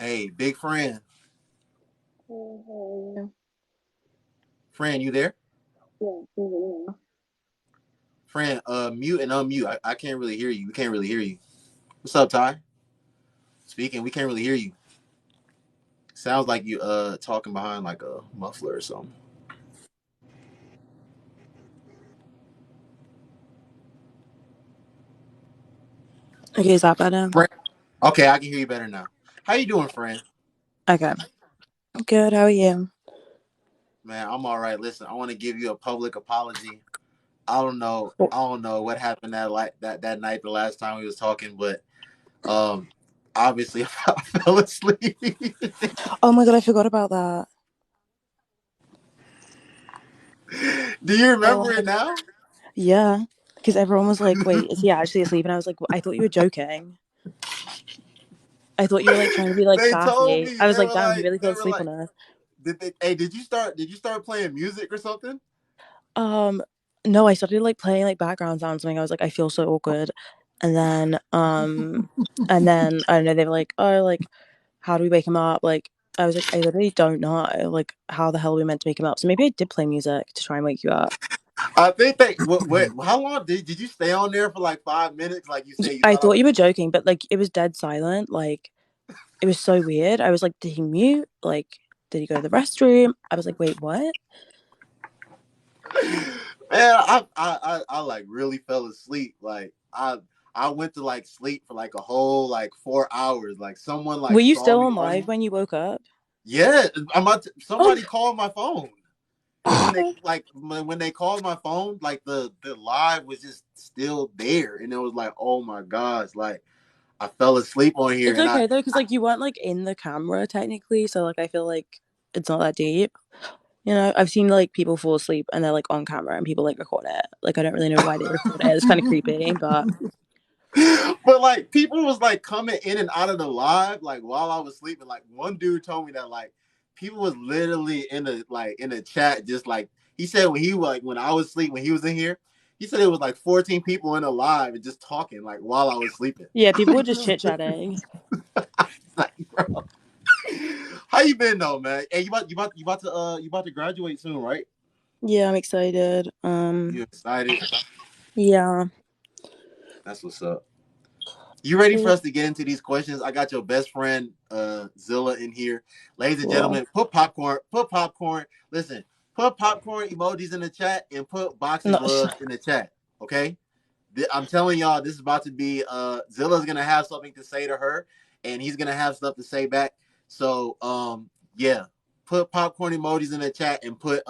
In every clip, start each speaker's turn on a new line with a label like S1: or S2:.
S1: Hey, big friend.
S2: Yeah.
S1: Friend, you there? Friend, mute and unmute. I can't really hear you. We can't really hear you. What's up, Ty? Speaking, we can't really hear you. Sounds like you talking behind like a muffler or something.
S2: Okay, is that better?
S1: Friend. Okay, I can hear you better now. How you doing, friend?
S2: Okay. Good, how are you?
S1: Man, I'm all right. Listen, I want to give you a public apology. I don't know what happened that night the last time we was talking, but um obviously I fell asleep.
S2: Oh my god, I forgot about that.
S1: Do you
S2: Oh
S1: remember
S2: my
S1: it
S2: god.
S1: now?
S2: Yeah. Because everyone was like, wait, is he actually asleep? And I was like, I thought you were joking. I thought you were like trying to be like
S1: They told
S2: sassy.
S1: me
S2: I was
S1: they
S2: like,
S1: were
S2: damn, he
S1: like
S2: really
S1: they
S2: fell
S1: were
S2: asleep
S1: like
S2: on us.
S1: did you start playing music or something?
S2: Um, no, I started like playing like background sounds something. I was like, I feel so awkward. And then I don't know, they were like, oh, like, how do we wake him up? Like, I was like, I literally don't know. Like, how the hell are we meant to wake him up? So maybe I did play music to try and wake you up.
S1: I think they what how long did you stay on there for like 5 minutes? Like you say you
S2: I
S1: thought I
S2: thought
S1: was
S2: you were joking, but like it was dead silent. Like it was so weird. I was like, did he mute? Like, did he go to the restroom? I was like, wait, what?
S1: man, I like really fell asleep. Like I went to like sleep for like a whole like 4 hours. Like someone
S2: Were
S1: like
S2: you
S1: saw
S2: still
S1: me
S2: on live
S1: on.
S2: when you woke up?
S1: Yeah,
S2: Oh,
S1: somebody called my phone. And when they like when they called my phone, like the live was just still there, and it was like, oh my gosh, like I fell asleep on here,
S2: it's
S1: and
S2: okay though, because like you weren't like in the camera technically, so like I feel like it's not that deep. You know, I've seen like people fall asleep and they're like on camera and people like record it. Like I don't really know why they record it. It's kind of creepy, but
S1: but like people was like coming in and out of the live like while I was sleeping. Like one dude told me that like people was literally in the chat just like he said when he like when I was asleep when he was in here. He said it was like 14 people in the live and just talking like while I was sleeping.
S2: yeah, people were just chit chatting.
S1: Like, bro. How you been though, man? Hey, you about to graduate soon, right?
S2: Yeah, I'm excited.
S1: You excited?
S2: Yeah.
S1: That's what's up. You ready for us to get into these questions? I got your best friend Zilla in here. Ladies and
S2: Cool.
S1: gentlemen, put popcorn, put popcorn. Listen, put popcorn emojis in the chat and put boxing
S2: No,
S1: gloves in the chat. Okay? I'm telling y'all, this is about to be Zilla's gonna have something to say to her, and he's gonna have stuff to say back. So yeah, put popcorn emojis in the chat and put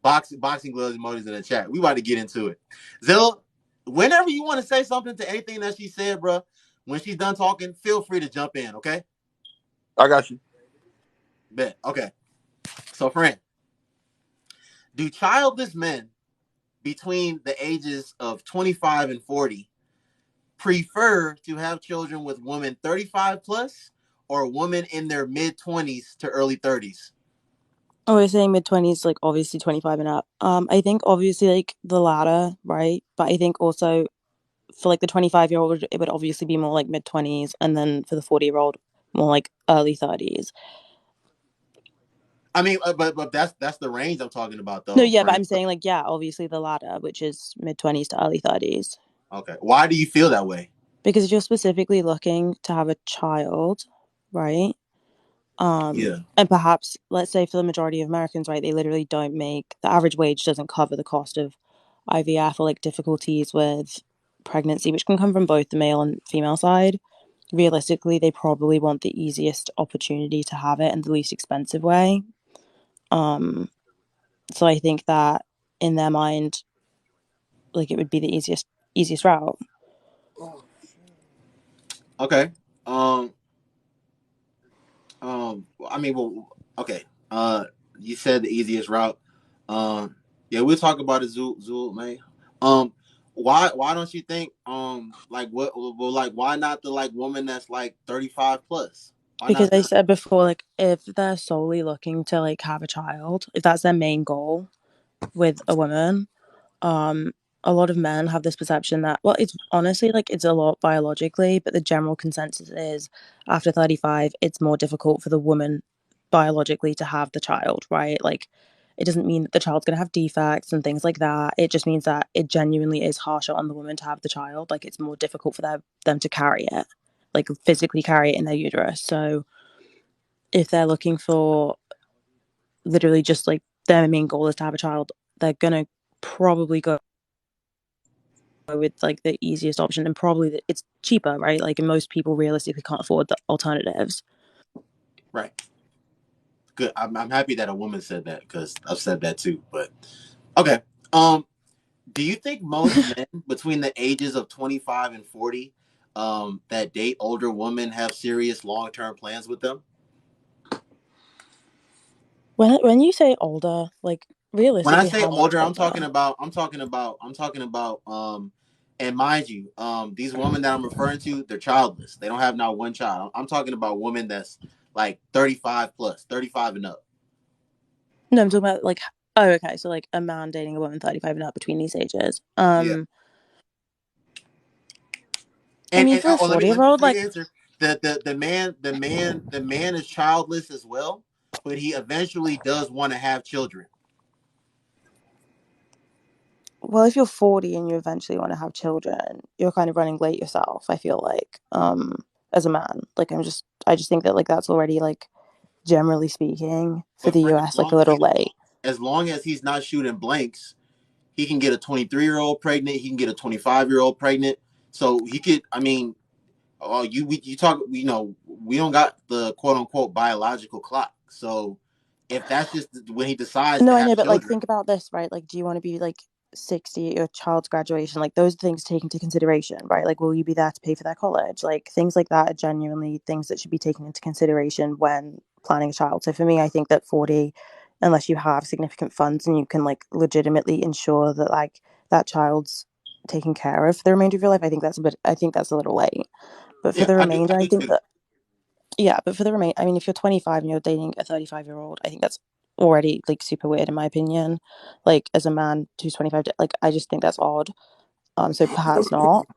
S1: boxing gloves emojis in the chat. We about to get into it. Zilla, whenever you want to say something to anything that she said, bro, when she's done talking, feel free to jump in. Okay,
S3: I got you.
S1: bet. Okay, so friend, do childless men between the ages of 25 and 40 prefer to have children with women 35 plus or women in their mid 20s to early 30s?
S2: oh, we're saying mid 20s, like obviously 25 and up. I think obviously like the latter, right? But I think also for like the 25-year-old, it would obviously be more like mid 20s, and then for the 40-year-old, more like early 30s.
S1: I mean, but that's the range I'm talking about,
S2: No,
S1: though,
S2: yeah, but
S1: friend.
S2: I'm saying like yeah, obviously the latter, which is mid 20s to early 30s.
S1: Okay, why do you feel that way?
S2: Because if you're specifically looking to have a child, right?
S1: Yeah,
S2: And perhaps let's say for the majority of Americans, right, they literally don't make the average wage doesn't cover the cost of IVF or like difficulties with pregnancy, which can come from both the male and female side. Realistically, they probably want the easiest opportunity to have it and the least expensive way. Um, so I think that in their mind, like it would be the easiest route.
S1: okay. Um, I mean, well, okay. You said the easiest route. Um, yeah, we'll talk about it, Zul, man. Um, why don't you think like what well like why not the like woman that's like 35 plus? Why
S2: Because
S1: not
S2: I
S1: them?
S2: said before, like if they're solely looking to like have a child, if that's their main goal with a woman, um, a lot of men have this perception that, well, it's honestly like it's a lot biologically, but the general consensus is after 35, it's more difficult for the woman biologically to have the child, right? Like, it doesn't mean that the child's going to have defects and things like that. It just means that it genuinely is harsher on the woman to have the child. Like, it's more difficult for them to carry it, like physically carry it in their uterus. So, if they're looking for literally just like their main goal is to have a child, they're going to probably go with like the easiest option, and probably it's cheaper, right? Like, most people realistically can't afford the alternatives.
S1: Right. Good. I'm happy that a woman said that because I've said that too. But okay. Um, do you think most men between the ages of 25 and 40 that date older women have serious long term plans with them?
S2: When you say older, like
S1: When I
S2: realistically,
S1: say
S2: how much
S1: older,
S2: older?
S1: and mind you, these women that I'm referring to, they're childless. They don't have not one child. I'm talking about women that's like 35 plus, 35 and up.
S2: No, I'm talking about like, oh, okay, so like a man dating a woman 35 and up between these ages.
S1: Yeah.
S2: I
S1: And
S2: mean,
S1: and
S2: for a
S1: oh,
S2: 40 year old,
S1: let me
S2: like,
S1: answer. The man is childless as well, but he eventually does want to have children.
S2: well, if you're 40 and you eventually want to have children, you're kind of running late yourself, I feel like, as a man. Like, I just think that like that's already like, generally speaking, for
S1: But
S2: the
S1: friend,
S2: US, like a little late.
S1: as long as he's not shooting blanks, he can get a 23-year-old pregnant. He can get a 25-year-old pregnant. So he could. I mean, oh, you talk. You know, we don't got the quote unquote biological clock. So if that's just when he decides
S2: No,
S1: to
S2: I
S1: have
S2: know, but like,
S1: children,
S2: think about this, right? Like, do you want to be like 60 at your child's graduation? Like, those things take into consideration, right? Like, will you be there to pay for their college? Like, things like that are genuinely things that should be taken into consideration when planning a child. So for me, I think that 40, unless you have significant funds and you can like legitimately ensure that like that child's taken care of for the remainder of your life, I think that's a little late. But for
S1: yeah,
S2: the
S1: I
S2: remainder, I
S1: do
S2: think
S1: too.
S2: that yeah, but for the remain, I mean, if you're 25 and you're dating a 35-year-old, I think that's already like super weird in my opinion. Like, as a man who's 25, like I just think that's odd. So perhaps not.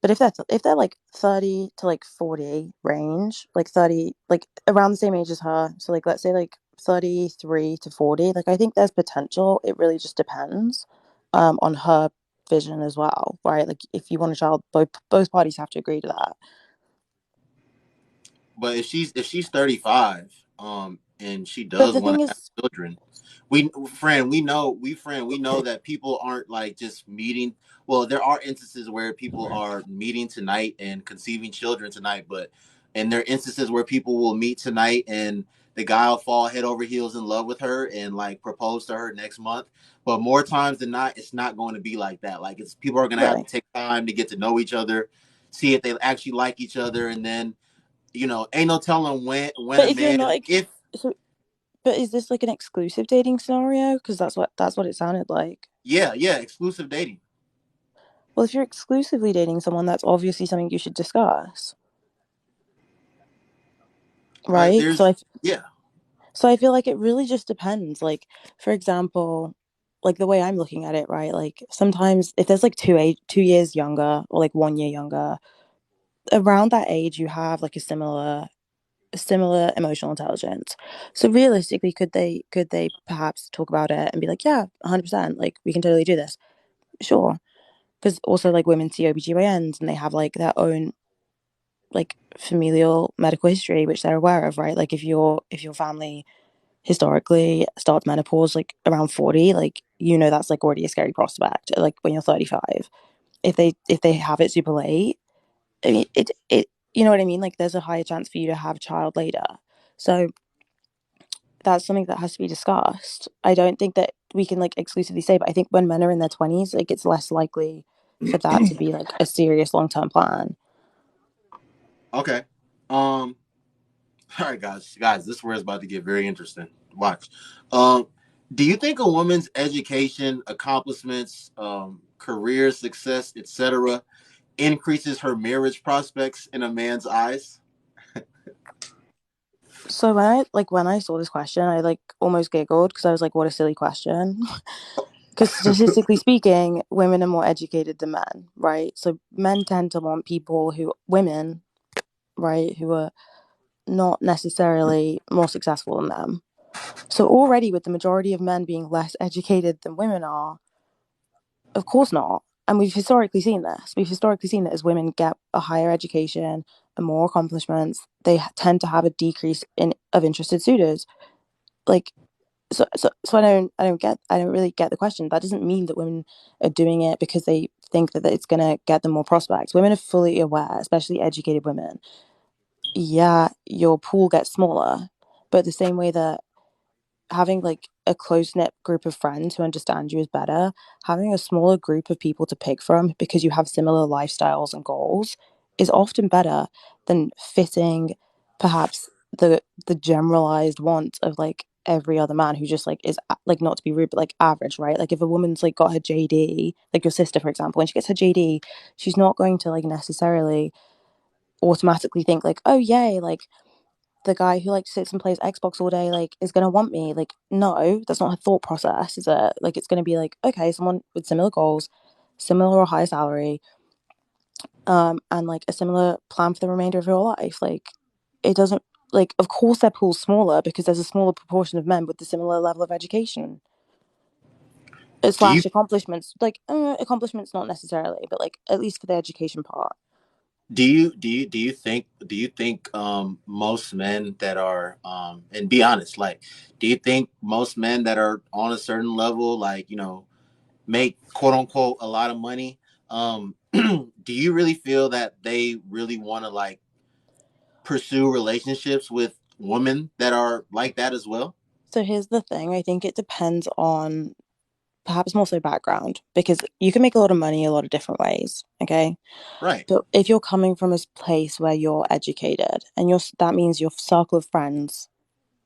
S2: But if they're like 30 to like 40 range, like 30, like around the same age as her, so like let's say like 33 to 40, like I think there's potential. It really just depends on her vision as well, right? Like, if you want a child, both parties have to agree to that.
S1: But if she's 35, and she
S2: But
S1: does
S2: the
S1: want
S2: thing
S1: to have
S2: is,
S1: children, we know that people aren't like just meeting. Well, there are instances where people are meeting tonight and conceiving children tonight, but and there are instances where people will meet tonight and the guy will fall head over heels in love with her and like propose to her next month. But more times than not, it's not going to be like that. Like, it's people are going to have to
S2: really.
S1: take time to get to know each other, see if they actually like each other, and then ain't no telling when
S2: But
S1: a
S2: if you're
S1: man
S2: not,
S1: if
S2: so but is this like an exclusive dating scenario? Because that's what it sounded like.
S1: yeah, exclusive dating.
S2: Well, if you're exclusively dating someone, that's obviously something you should discuss, right?
S1: There's yeah,
S2: So I feel like it really just depends. Like, for example, like the way I'm looking at it, right? Like, sometimes if there's like 2 years younger or like 1 year younger, around that age you have like a similar emotional intelligence. So realistically, could they perhaps talk about it and be like, yeah, 100%, like we can totally do this. Sure. Because also like women see OBGYNs and they have like their own like familial medical history which they're aware of, right? Like, if your family historically starts menopause like around 40, like that's like already a scary prospect. Like, when you're 35, if they have it super late, I mean, it you know what I mean? Like, there's a higher chance for you to have a child later. So that's something that has to be discussed. I don't think that we can like exclusively say, but I think when men are in their 20s, like it's less likely for that to be like a serious long-term plan.
S1: okay. All right, guys, this is where it's about to get very interesting. Watch. Um, do you think a woman's education, accomplishments, career success, etc., increases her marriage prospects in a man's eyes?
S2: So when I saw this question, I like almost giggled because I was like, what a silly question. Because statistically speaking, women are more educated than men, right? So men tend to want women, right, who are not necessarily more successful than them. So already with the majority of men being less educated than women are, of course not. And we've historically seen this. We've historically seen that as women get a higher education and more accomplishments, they tend to have a decrease in of interested suitors. Like so I don't really get the question. That doesn't mean that women are doing it because they think that it's gonna get them more prospects. Women are fully aware, especially educated women. Yeah, your pool gets smaller, but the same way that having like a close knit group of friends who understand you is better. Having a smaller group of people to pick from because you have similar lifestyles and goals is often better than fitting perhaps the generalized wants of like every other man who just like is like, not to be rude, but like average, right? Like if a woman's like got her JD, like your sister for example, when she gets her JD, she's not going to like necessarily automatically think like, oh yay, like the guy who like sits and plays Xbox all day like is gonna want me. Like, no, that's not her thought process, is it? Like it's gonna be like, okay, someone with similar goals, similar or higher salary, and like a similar plan for the remainder of your life. Like it doesn't like of course their pool's smaller because there's a smaller proportion of men with the similar level of education.
S1: Do you
S2: Slash accomplishments, like accomplishments not necessarily, but like at least for the education part.
S1: do you think most men that are and be honest, like, do you think most men that are on a certain level, like, make quote unquote a lot of money, do you really feel that they really want to like pursue relationships with women that are like that as well?
S2: So here's the thing, I think it depends on perhaps more so background because you can make a lot of money a lot of different ways. Okay.
S1: Right.
S2: So if you're coming from a place where you're educated and that means your circle of friends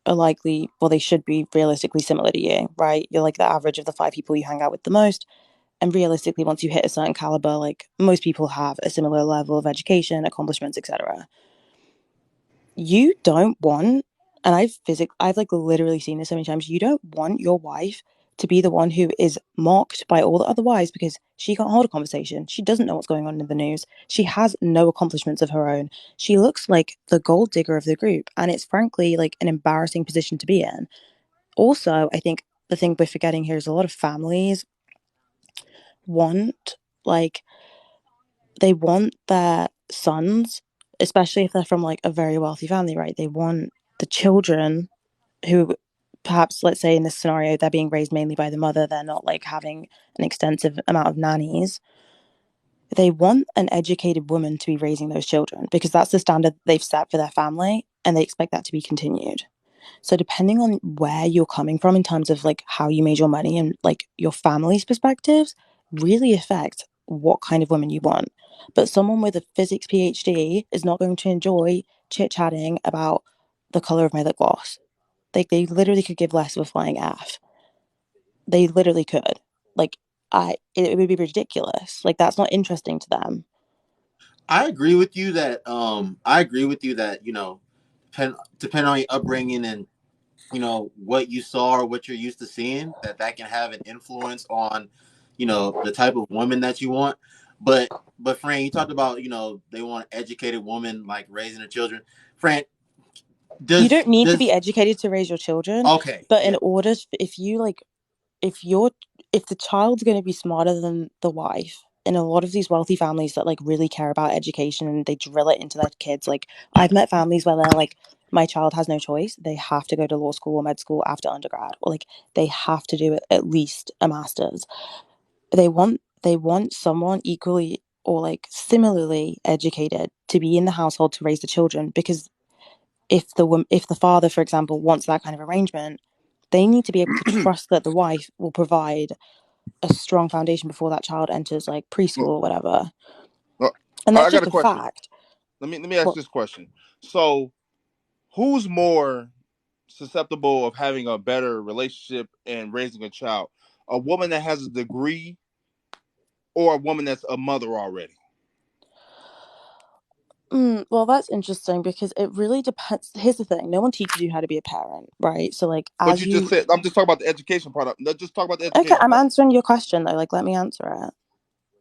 S2: are likely, well, they should be realistically similar to you, right? You're like the average of the five people you hang out with the most. And realistically, once you hit a certain caliber, like most people have a similar level of education, accomplishments, etc. You don't want, and I've like literally seen this so many times, you don't want your wife to be the one who is mocked by all the other wives because she can't hold a conversation. She doesn't know what's going on in the news. She has no accomplishments of her own. She looks like the gold digger of the group. And it's frankly like an embarrassing position to be in. Also, I think the thing we're forgetting here is a lot of families want, like, they want their sons, especially if they're from like a very wealthy family, right? They want the children who perhaps, let's say in this scenario, they're being raised mainly by the mother, they're not like having an extensive amount of nannies. They want an educated woman to be raising those children because that's the standard they've set for their family and they expect that to be continued. So depending on where you're coming from in terms of like how you made your money and like your family's perspectives really affect what kind of woman you want. But someone with a physics PhD is not going to enjoy chit-chatting about the color of my lip gloss. Like they literally could give less of a flying F. They literally could. Like it would be ridiculous. Like that's not interesting to them.
S1: I agree with you that depending on your upbringing and what you saw or what you're used to seeing, that can have an influence on the type of woman that you want. But Fran, you talked about they want an educated woman like raising their children. Fran,
S2: You
S1: does
S2: don't need to
S1: does
S2: be educated to raise your children,
S1: okay,
S2: but in
S1: yeah.
S2: order if you like if you're if the child's going to be smarter than the wife in a lot of these wealthy families that like really care about education and they drill it into their kids, like I've met families where they're like, my child has no choice, they have to go to law school or med school after undergrad, or like they have to do at least a master's. They want someone equally or like similarly educated to be in the household to raise the children, because if the father, for example, wants that kind of arrangement, they need to be able to trust that the wife will provide a strong foundation before that child enters like preschool
S3: Look,
S2: or whatever.
S3: look,
S2: And
S3: I
S2: that's
S3: got
S2: just
S3: a
S2: a
S3: question.
S2: fact.
S3: Let me ask
S2: Well,
S3: this question. So, who's more susceptible of having a better relationship and raising a child? A woman that has a degree or a woman that's a mother already?
S2: Well, that's interesting because it really depends. Here's the thing: no one teaches you how to be a parent, right? So, like,
S3: But
S2: as
S3: you just
S2: you,
S3: said I'm just talking about the education part. Let's just talk about the
S2: okay,
S3: education
S2: I'm
S3: part.
S2: answering your question though. Like, let me answer it.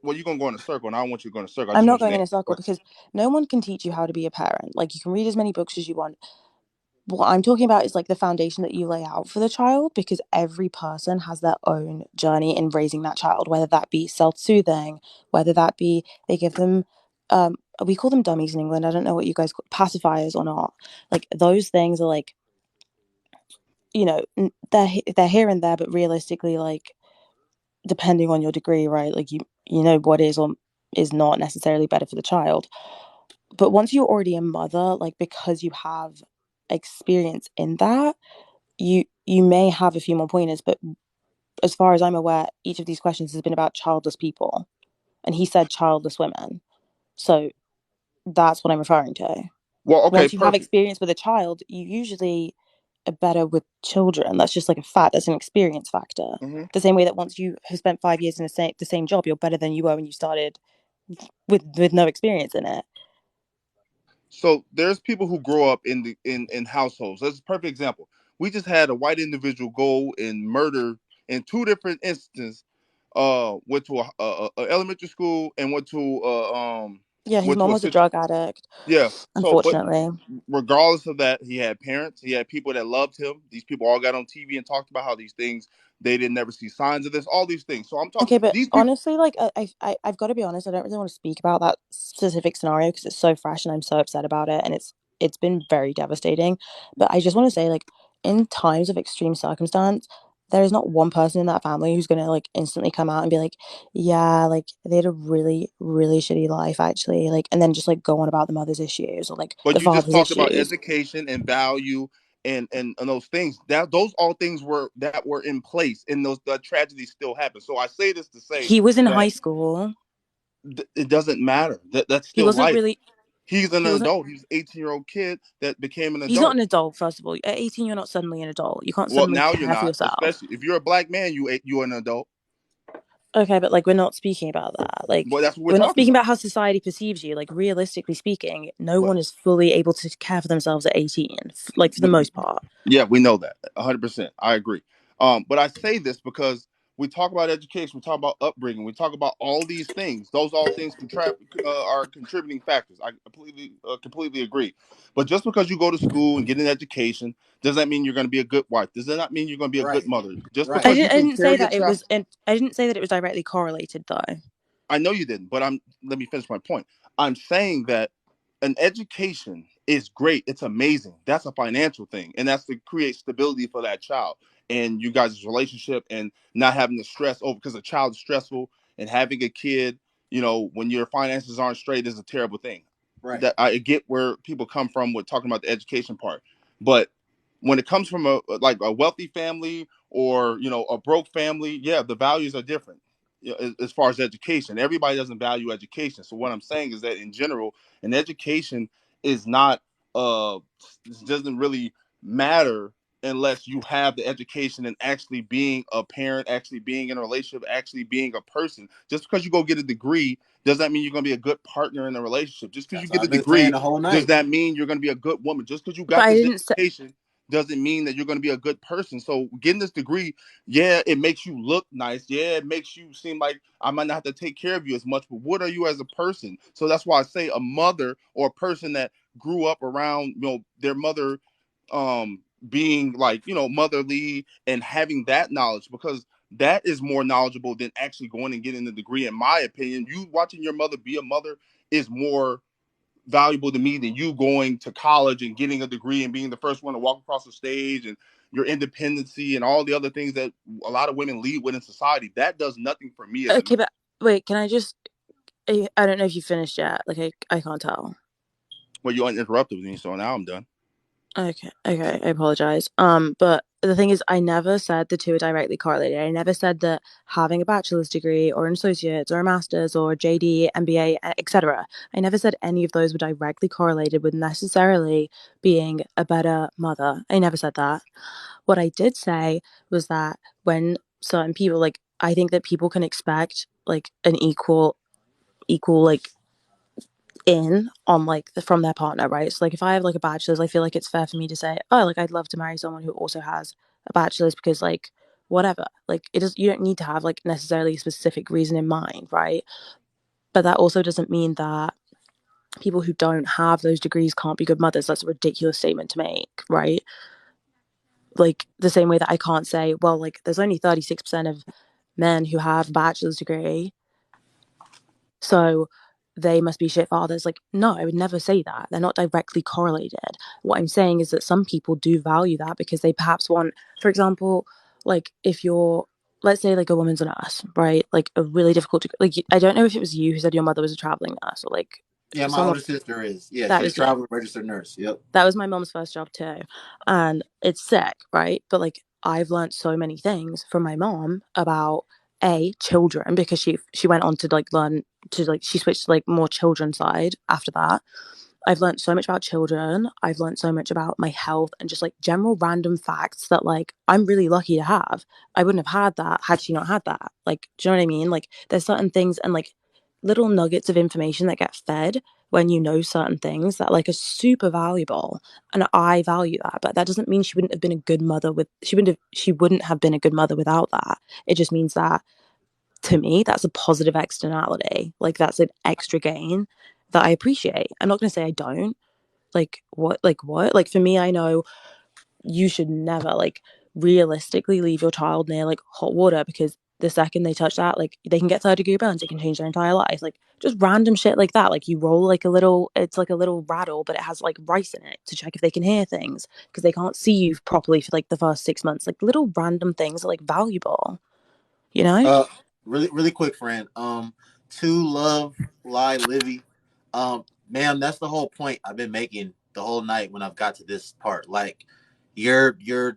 S3: Well, you're gonna go in a circle, and I don't want you to go in a circle. I
S2: I'm
S3: just
S2: not
S3: want you
S2: going
S3: to
S2: in
S3: answer
S2: a
S3: the
S2: circle
S3: question.
S2: because no one can teach you how to be a parent. Like, you can read as many books as you want. What I'm talking about is like the foundation that you lay out for the child because every person has their own journey in raising that child, whether that be self-soothing, whether that be they give them we call them dummies in England. I don't know what you guys call pacifiers or not. Like those things are like, they're here and there, but realistically, like depending on your degree, right? Like you know what is or is not necessarily better for the child. But once you're already a mother, like because you have experience in that, you may have a few more pointers, but as far as I'm aware, each of these questions has been about childless people, and he said childless women. So that's what I'm referring to.
S3: Well, okay,
S2: Once you have
S3: perfect.
S2: experience with a child, you usually are better with children. That's just like a fact. That's an experience factor.
S3: Hmm.
S2: The same way that once you have spent 5 years in the same job, you're better than you were when you started with no experience in it.
S3: So there's people who grow up in in households. That's a perfect example. We just had a white individual go and murder in two different instances. Went to a elementary school and
S2: Yeah, his
S3: went
S2: mom
S3: to a
S2: was a
S3: situ.
S2: drug addict,
S3: Yeah. So, but
S2: unfortunately.
S3: regardless of that, he had parents. He had people that loved him. These people all got on TV and talked about how these things they didn't never see signs of this. All these things. So I'm talking
S2: Okay, but
S3: these people.
S2: honestly, like I've got to be honest. I don't really want to speak about that specific scenario because it's so fresh and I'm so upset about it, and it's been very devastating. But I just want to say, like, in times of extreme circumstance, there is not one person in that family who's gonna like instantly come out and be like, yeah, like they had a really really shitty life actually, like, and then just like go on about the mother's issues or like
S3: But
S2: the
S3: you just
S2: father's
S3: talked about
S2: issues.
S3: education and value and those things. That those all things were in place, and those the tragedies still happen. So I say this to say
S2: He was in high
S3: that
S2: school.
S3: it doesn't matter. That's
S2: He
S3: still
S2: wasn't
S3: life.
S2: really.
S3: He's an
S2: He wasn't.
S3: adult. He's an 18-year-old kid that became an
S2: He's not
S3: adult.
S2: an adult. First of all, at 18, you're not suddenly an adult. You can't
S3: Well,
S2: suddenly
S3: now you're
S2: care for
S3: not,
S2: yourself.
S3: especially if you're a black man. You're an adult.
S2: Okay, but like we're not speaking about that. Like
S3: Well, that's what we're
S2: we're not
S3: talking
S2: speaking
S3: about.
S2: about how society perceives you. Like realistically speaking, no
S3: But
S2: one is fully able to care for themselves at 18. Like for the most part.
S3: yeah, we know that 100%. I agree. But I say this because we talk about education, we talk about upbringing, we talk about all these things. Those all things are contributing factors. I completely agree. But just because you go to school and get an education, does that mean you're going to be a good wife? Does that not mean you're going to be a good
S1: Right.
S3: mother? Just
S1: Right.
S3: because you
S2: I
S3: can
S2: didn't say
S3: carry a
S2: that it
S3: child.
S2: was. I didn't say that it was directly correlated though.
S3: I know you didn't, but I'm let me finish my point. I'm saying that an education is great. It's amazing. That's a financial thing, and that's to create stability for that child and you guys' relationship, and not having to stress over because a child is stressful, and having a kid, when your finances aren't straight is a terrible thing.
S1: Right.
S3: That I get where people come from with talking about the education part, but when it comes from a wealthy family or a broke family, yeah, the values are different. As far as education, everybody doesn't value education. So what I'm saying is that in general, an education is not uh doesn't really matter unless you have the education and actually being a parent, actually being in a relationship, actually being a person. Just because you go get a degree does that mean you're going to be a good partner in a relationship. Just because you
S1: That's what
S3: get a
S1: I've been saying
S3: degree
S1: the whole
S3: does
S1: night.
S3: that mean you're going to be a good woman. Just because you
S2: But
S3: got
S2: I
S3: this
S2: didn't say.
S3: education doesn't mean that you're going to be a good person. So getting this degree, yeah, it makes you look nice. Yeah, it makes you seem like I might not have to take care of you as much, but what are you as a person? So that's why I say a mother or a person that grew up around, their mother being like, motherly and having that knowledge, because that is more knowledgeable than actually going and getting the degree. In my opinion, you watching your mother be a mother is more valuable to me than you going to college and getting a degree and being the first one to walk across the stage and your independency and all the other things that a lot of women lead with in society. That does nothing for me as a man.
S2: Okay, but wait. Can I just? I don't know if you finished yet. Like I can't tell.
S3: Well, you uninterrupted me, so now I'm done.
S2: Okay, okay, I apologize. But the thing is, I never said the two are directly correlated. I never said that having a bachelor's degree or an associate's or a master's or a JD, MBA, etc. I never said any of those were directly correlated with necessarily being a better mother. I never said that. What I did say was that when certain people, like, I think that people can expect like an equal like in on like from their partner, right? So like if I have like a bachelor's, I feel like it's fair for me to say, oh, like I'd love to marry someone who also has a bachelor's because like whatever, like it is, you don't need to have like necessarily a specific reason in mind, right? But that also doesn't mean that people who don't have those degrees can't be good mothers. That's a ridiculous statement to make, right? Like the same way that I can't say, well, like there's only 36% of men who have a bachelor's degree, so they must be shit fathers. Like, no, I would never say that. They're not directly correlated. What I'm saying is that some people do value that because they perhaps want, for example, like if you're, let's say like a woman's a nurse, right? Like a really difficult, like I don't know if it was you who said your mother was a traveling nurse or like
S1: Yeah, my
S2: someone
S1: older sister is. Yeah,
S2: that
S1: she's a
S2: was it.
S1: traveling registered nurse. Yep.
S2: That was my mom's first job too. And it's sick, right? But like I've learned so many things from my mom about children because she went on to like learn to like she switched to like more children side after that. I've learned so much about children. I've learned so much about my health and just like general random facts that like I'm really lucky to have. I wouldn't have had that had she not had that. Like, do you know what I mean? Like there's certain things and like little nuggets of information that get fed when you know certain things that like are super valuable, and I value that. But that doesn't mean she wouldn't have been a good mother with she wouldn't have been a good mother without that. It just means that to me that's a positive externality. Like that's an extra gain that I appreciate. I'm not going to say I don't. Like for me, I know you should never like realistically leave your child near like hot water because the second they touch that, like they can get third-degree burns, it can change their entire life. Like just random shit like that. Like you roll like a little, it's like a little rattle, but it has like rice in it to check if they can hear things because they can't see you properly for like the first 6 months. Like little random things are like valuable, you know?
S1: Uh, really quick, friend. To love, lie, Livy. Ma'am, that's the whole point I've been making the whole night when I've got to this part. Like your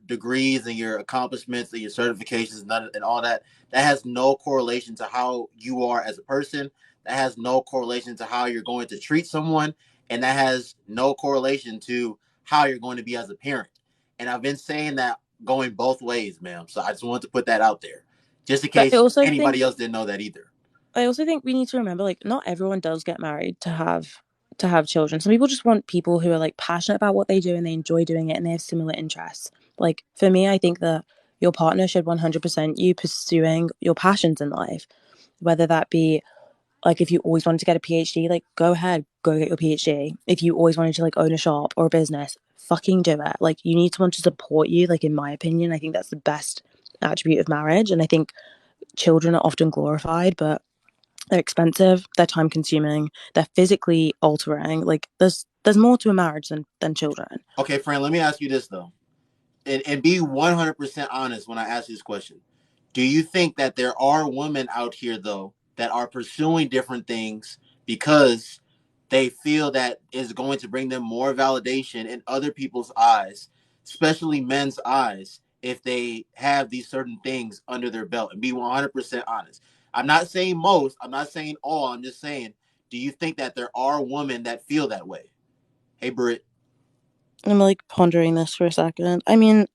S1: degrees and your accomplishments and your certifications and all that. That has no correlation to how you are as a person. That has no correlation to how you're going to treat someone, and that has no correlation to how you're going to be as a parent. And I've been saying that going both ways, ma'am. So I just wanted to put that out there just in
S2: But
S1: case anybody else didn't know that either.
S2: I also think we need to remember like not everyone does get married to have children. Some people just want people who are like passionate about what they do and they enjoy doing it and they have similar interests. Like for me, I think that your partner should 100% you pursuing your passions in life, whether that be like if you always wanted to get a PhD, like go ahead, go get your PhD. If you always wanted to like own a shop or a business, fucking do it. Like you need someone to support you. Like in my opinion, I think that's the best attribute of marriage. And I think children are often glorified, but they're expensive, they're time consuming, they're physically altering. Like there's more to a marriage than children.
S1: Okay, friend, let me ask you this though, and be 100% honest when I ask you this question. Do you think that there are women out here though that are pursuing different things because they feel that is going to bring them more validation in other people's eyes, especially men's eyes, if they have these certain things under their belt? And be 100% honest. I'm not saying most, I'm not saying all, I'm just saying, do you think that there are women that feel that way? Hey, Britt,
S2: I'm like pondering this for a second. I mean,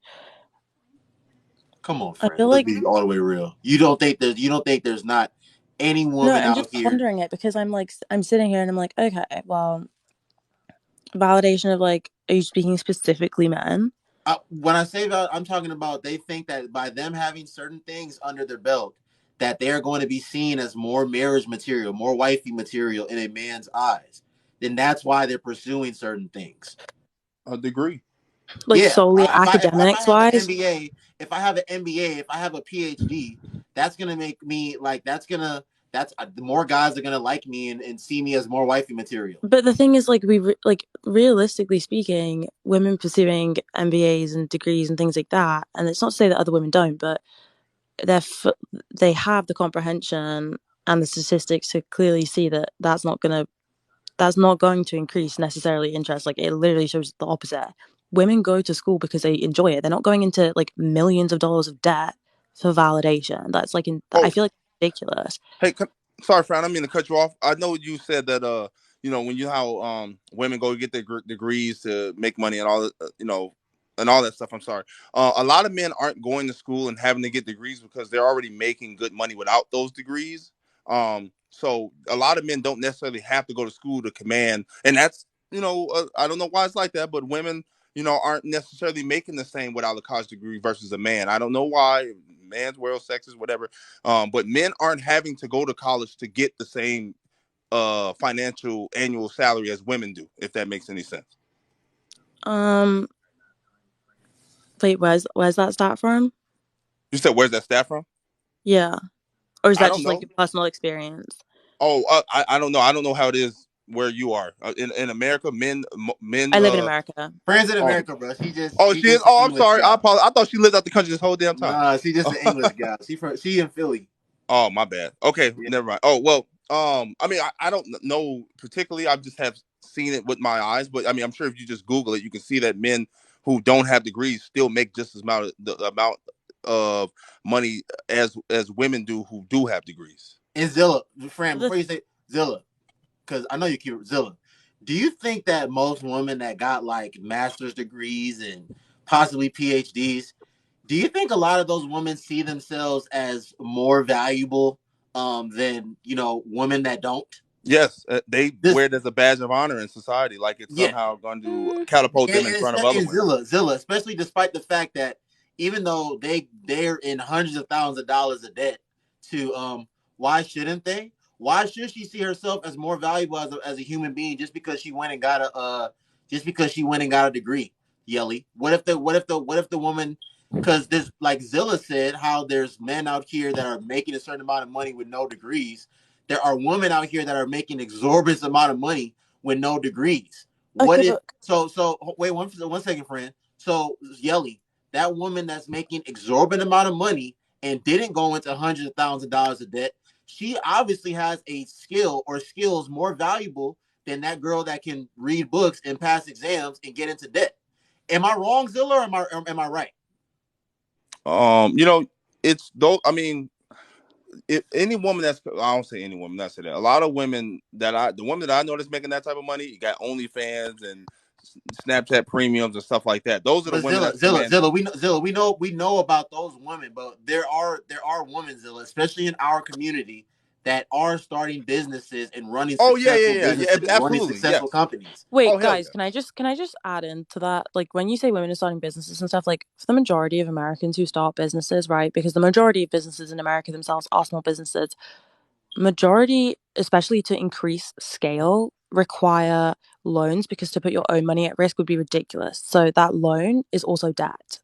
S1: come on,
S2: I
S1: friend.
S2: feel
S1: Let's
S2: like
S1: be all the way real. You don't think there's not any
S2: no,
S1: woman
S2: I'm
S1: out
S2: just
S1: here.
S2: pondering it because I'm like I'm sitting here and I'm like, okay, well, validation of like, are you speaking specifically men?
S1: When I say that, I'm talking about they think that by them having certain things under their belt, that they're going to be seen as more marriage material, more wifey material in a man's eyes. Then that's why they're pursuing certain things.
S3: A degree.
S2: Like
S1: Yeah,
S2: solely
S1: if I
S2: academics
S1: have an
S2: wise.
S1: MBA, if I have an MBA, if I have a PhD, that's gonna make me like that's the more guys are gonna like me and see me as more wifey material.
S2: But the thing is, like like realistically speaking, women pursuing MBAs and degrees and things like that, and it's not to say that other women don't, but they're they have the comprehension and the statistics to clearly see that that's not going to increase necessarily interest. Like it literally shows the opposite. Women go to school because they enjoy it. They're not going into like millions of dollars of debt for validation. That's like I
S3: Oh,
S2: feel like ridiculous.
S3: hey, sorry, Fran. I didn't mean to cut you off. I know you said that you know, when you how women go get their degrees to make money and all you know, and all that stuff. I'm sorry. A lot of men aren't going to school and having to get degrees because they're already making good money without those degrees. So a lot of men don't necessarily have to go to school to command, and that's I don't know why it's like that, but women aren't necessarily making the same without a college degree versus a man. I don't know why. Man's world, sexist, whatever. But men aren't having to go to college to get the same financial annual salary as women do, if that makes any sense.
S2: Um, wait, where's that stat from?
S3: You said, where's that stat from?
S2: Yeah, or is
S3: I
S2: that
S3: don't
S2: just like
S3: know.
S2: your personal experience?
S3: Oh, I don't know. I don't know how it is where you are in America. Men.
S2: I live in America.
S1: Friends in
S3: Oh,
S1: America, bro.
S3: oh,
S1: She
S3: she is.
S1: just an
S3: Oh, I'm
S1: English
S3: sorry. I
S1: gal.
S3: apologize. I thought she lived out the country this whole damn time.
S1: Nah, she just an English gal. She in Philly.
S3: Oh, my bad. Okay,
S1: Yeah.
S3: never mind. Oh well. I mean, I don't know particularly. I just have seen it with my eyes, but I mean, I'm sure if you just Google it, you can see that men who don't have degrees still make just as amount of money as women do who do have degrees.
S1: And Zilla, friend,
S2: The
S1: before you say Zilla, because I know you keep Zilla. Do you think that most women that got like master's degrees and possibly PhDs, do you think a lot of those women see themselves as more valuable than women that don't?
S3: Yes, they
S1: This
S3: wear it as a badge of honor in society, like it's
S1: yeah,
S3: somehow going to
S2: mm,
S3: catapult them in
S1: and,
S3: front of other
S1: and
S3: women.
S1: Zilla, especially despite the fact that even though they're in hundreds of thousands of dollars of debt to why shouldn't they? Why should she see herself as more valuable as a human being just because she went and got a degree? Yelly. What if the woman, because there's like Zilla said how there's men out here that are making a certain amount of money with no degrees. There are women out here that are making exorbitant amount of money with no degrees. What
S2: okay,
S1: if
S2: but
S1: so wait one second, friend. So Yelly, that woman that's making exorbitant amount of money and didn't go into hundreds of thousands of dollars of debt, she obviously has a skill or skills more valuable than that girl that can read books and pass exams and get into debt. Am I wrong, Zilla, or am I right?
S3: You know, it's though. I mean, if any woman I don't say any woman, not say that. A lot of women the woman that I know that's making that type of money, got OnlyFans and Snapchat premiums and stuff like that. Those are the
S1: But
S3: women
S1: Zilla,
S3: that's
S1: Zilla,
S3: commanding.
S1: Zilla, we know about those women, but there are women, Zilla, especially in our community, that are starting businesses and running
S3: Oh yeah, yeah,
S1: successful
S3: yeah, yeah.
S1: businesses and running
S3: Absolutely,
S1: successful
S3: yes.
S1: companies.
S3: Oh
S2: wait,
S3: hell
S2: guys,
S3: yeah.
S2: can I just add into that? Like when you say women are starting businesses and stuff, like for the majority of Americans who start businesses, right? Because the majority of businesses in America themselves are small businesses. Majority, especially to increase scale, require loans because to put your own money at risk would be ridiculous. So that loan is also debt.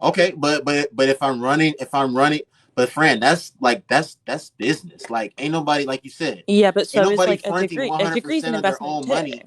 S1: Okay, but if I'm running, but friend, that's business. Like ain't nobody, like you said,
S2: Yeah, but
S1: ain't
S2: so is
S1: nobody
S2: like a
S1: fronting
S2: degree.
S1: one
S2: A
S1: hundred
S2: degree is an
S1: percent of their
S2: investment
S1: own
S2: too.
S1: money.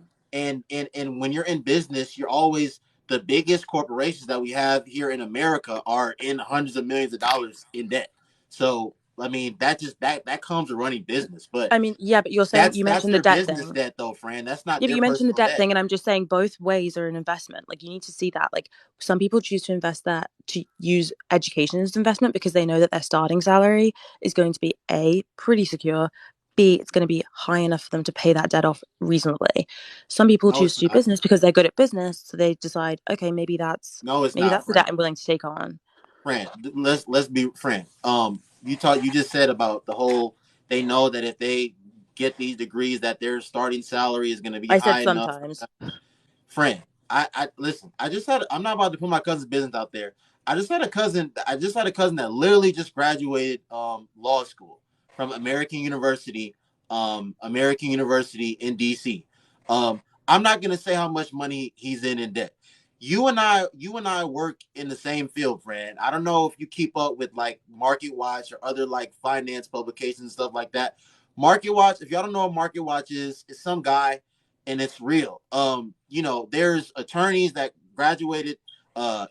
S1: And when you're in business, you're always the biggest corporations that we have here in America are in hundreds of millions of dollars in debt. So I mean, that comes with running business, but
S2: I mean, yeah, but you're saying
S1: that's
S2: you
S1: that's
S2: mentioned the
S1: their
S2: debt
S1: business
S2: thing.
S1: debt, though, friend. That's not
S2: Yeah, but
S1: their
S2: you mentioned the
S1: personal
S2: debt
S1: debt.
S2: thing, and I'm just saying both ways are an investment. Like you need to see that. Like some people choose to invest that to use education as investment because they know that their starting salary is going to be A, pretty secure, B, it's going to be high enough for them to pay that debt off reasonably. Some people
S1: No,
S2: choose
S1: it's
S2: to do
S1: not.
S2: business because they're good at business, so they decide, okay,
S1: No, it's
S2: maybe
S1: not,
S2: that's the debt
S1: friend.
S2: I'm willing to take on.
S1: Friend, let's be friend. You just said about the whole. They know that if they get these degrees, that their starting salary is going to be
S2: I said
S1: high enough.
S2: sometimes.
S1: Friend, I listen. I'm not about to put my cousin's business out there. I just had a cousin that literally just graduated law school from American University in DC. I'm not gonna say how much money he's in debt. You and I work in the same field, friend. I don't know if you keep up with like Market Watch or other like finance publications and stuff like that. Market Watch, if y'all don't know what Market Watch is, it's some guy and it's real. There's attorneys that graduated